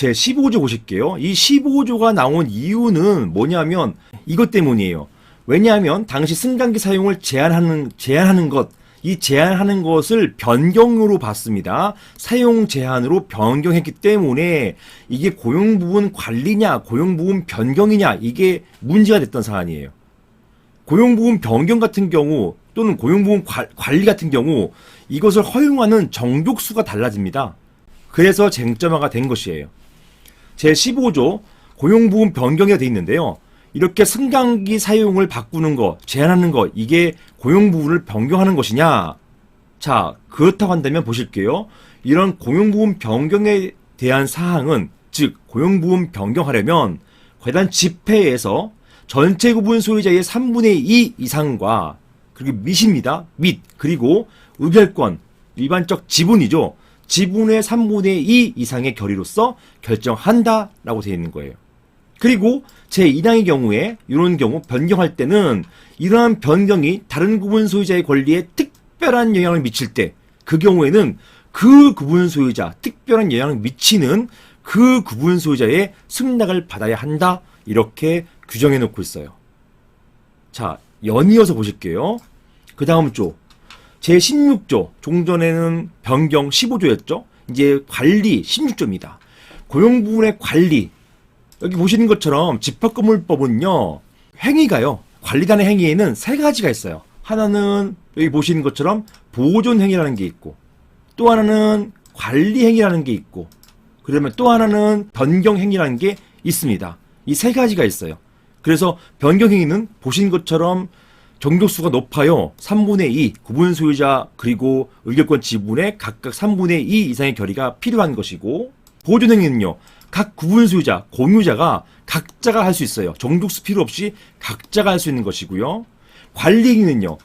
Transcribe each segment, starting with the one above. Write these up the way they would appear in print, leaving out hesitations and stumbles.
제 15조 보실게요. 이 15조가 나온 이유는 뭐냐면 이것 때문이에요. 왜냐하면 당시 승강기 사용을 제한하는 것, 이 제한하는 것을 변경으로 봤습니다. 사용 제한으로 변경했기 때문에 이게 고용부분 관리냐, 고용부분 변경이냐, 이게 문제가 됐던 사안이에요. 고용부분 변경 같은 경우 또는 고용부분 관리 같은 경우 이것을 허용하는 정족수가 달라집니다. 그래서 쟁점화가 된 것이에요. 제15조 고용부분 변경이 되어 있는데요. 이렇게 승강기 사용을 바꾸는 거, 제한하는 거, 이게 고용부분을 변경하는 것이냐? 자, 그렇다고 한다면 보실게요. 이런 고용부분 변경에 대한 사항은, 즉 고용부분 변경하려면 해당 집회에서 전체 구분 소유자의 3분의 2 이상과 그리고 및입니다. 및 그리고 의결권, 일반적 지분이죠. 지분의 3분의 2 이상의 결의로서 결정한다라고 되어 있는 거예요. 그리고 제2항의 경우에 이런 경우 변경할 때는 이러한 변경이 다른 구분 소유자의 권리에 특별한 영향을 미칠 때 그 경우에는 그 구분 소유자, 특별한 영향을 미치는 그 구분 소유자의 승낙을 받아야 한다. 이렇게 규정해 놓고 있어요. 자, 연이어서 보실게요. 그 다음 조. 제16조. 종전에는 변경 15조였죠. 이제 관리 16조입니다. 고용부분의 관리. 여기 보시는 것처럼 집합건물법은요, 행위가요, 관리단의 행위에는 세 가지가 있어요. 하나는 여기 보시는 것처럼 보존행위라는 게 있고, 또 하나는 관리행위라는 게 있고, 그러면 또 하나는 변경행위라는 게 있습니다. 이 세 가지가 있어요. 그래서 변경행위는 보신 것처럼 정족수가 높아요. 3분의 2, 구분 소유자 그리고 의결권 지분의 각각 3분의 2 이상의 결의가 필요한 것이고, 보존행위는요, 각 구분 소유자, 공유자가 각자가 할 수 있어요. 정족수 필요 없이 각자가 할 수 있는 것이고요. 관리행위는요,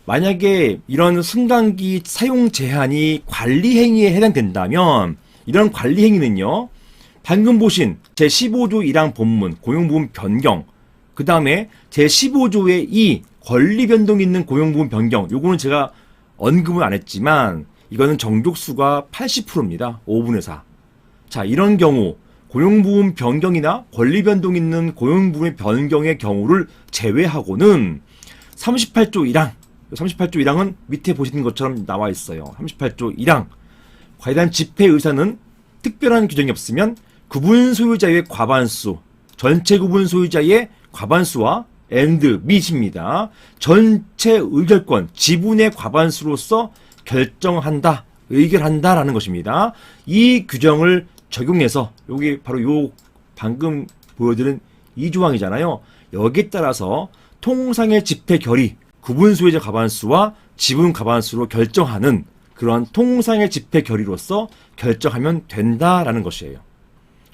만약에 이런 승강기 사용 제한이 관리행위에 해당된다면 이런 관리행위는요, 방금 보신 제15조 1항 본문 고용부분 변경, 그 다음에 제15조의 2 권리 변동이 있는 고용부분 변경, 요거는 제가 언급은 안 했지만 이거는 정족수가 80%입니다. 5분의 4. 자, 이런 경우 고용부분 변경이나 권리 변동 있는 고용부분 변경의 경우를 제외하고는 38조 1항, 38조 1항은 밑에 보시는 것처럼 나와 있어요. 38조 1항. 관련 집회 의사는 특별한 규정이 없으면 구분 소유자의 과반수, 전체 구분 소유자의 과반수와 및입니다. 전체 의결권, 지분의 과반수로서 결정한다, 의결한다라는 것입니다. 이 규정을 적용해서 여기 바로 요 방금 보여드린 이 조항이잖아요. 여기에 따라서 통상의 집회 결의, 구분 소유자 과반수와 지분 과반수로 결정하는 그러한 통상의 집회 결의로서 결정하면 된다라는 것이에요.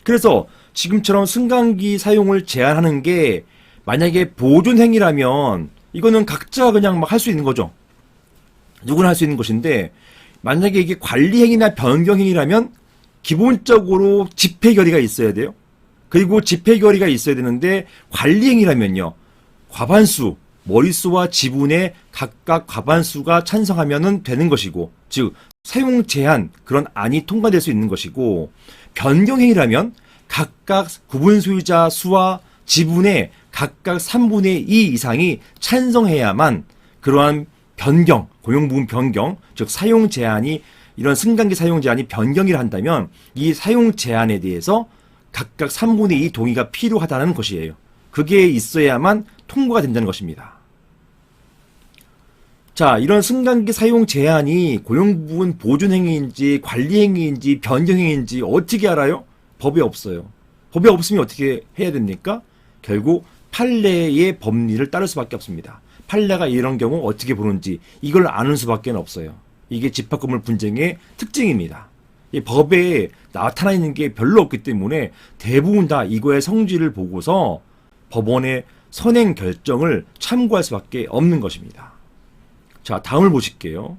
그래서 지금처럼 승강기 사용을 제한하는 게 만약에 보존행위라면 이거는 각자 그냥 막 할 수 있는 거죠. 누구나 할 수 있는 것인데, 만약에 이게 관리행위나 변경행위라면 기본적으로 집회 결의가 있어야 돼요. 그리고 집회 결의가 있어야 되는데, 관리행위라면요, 과반수, 머릿수와 지분의 각각 과반수가 찬성하면 되는 것이고, 즉 사용 제한 그런 안이 통과될 수 있는 것이고, 변경행위라면 각각 구분 소유자 수와 지분의 각각 3분의 2 이상이 찬성해야만 그러한 변경, 고용부분 변경, 즉 사용 제한이, 이런 승강기 사용 제한이 변경이라 한다면 이 사용 제한에 대해서 각각 3분의 2 동의가 필요하다는 것이에요. 그게 있어야만 통과가 된다는 것입니다. 자, 이런 승강기 사용 제한이 고용부분 보존행위인지 관리행위인지 변경행위인지 어떻게 알아요? 법에 없어요. 법에 없으면 어떻게 해야 됩니까? 결국 판례의 법리를 따를 수밖에 없습니다. 판례가 이런 경우 어떻게 보는지 이걸 아는 수밖에 없어요. 이게 집합건물 분쟁의 특징입니다. 이 법에 나타나 있는 게 별로 없기 때문에 대부분 다 이거의 성질을 보고서 법원의 선행 결정을 참고할 수밖에 없는 것입니다. 자, 다음을 보실게요.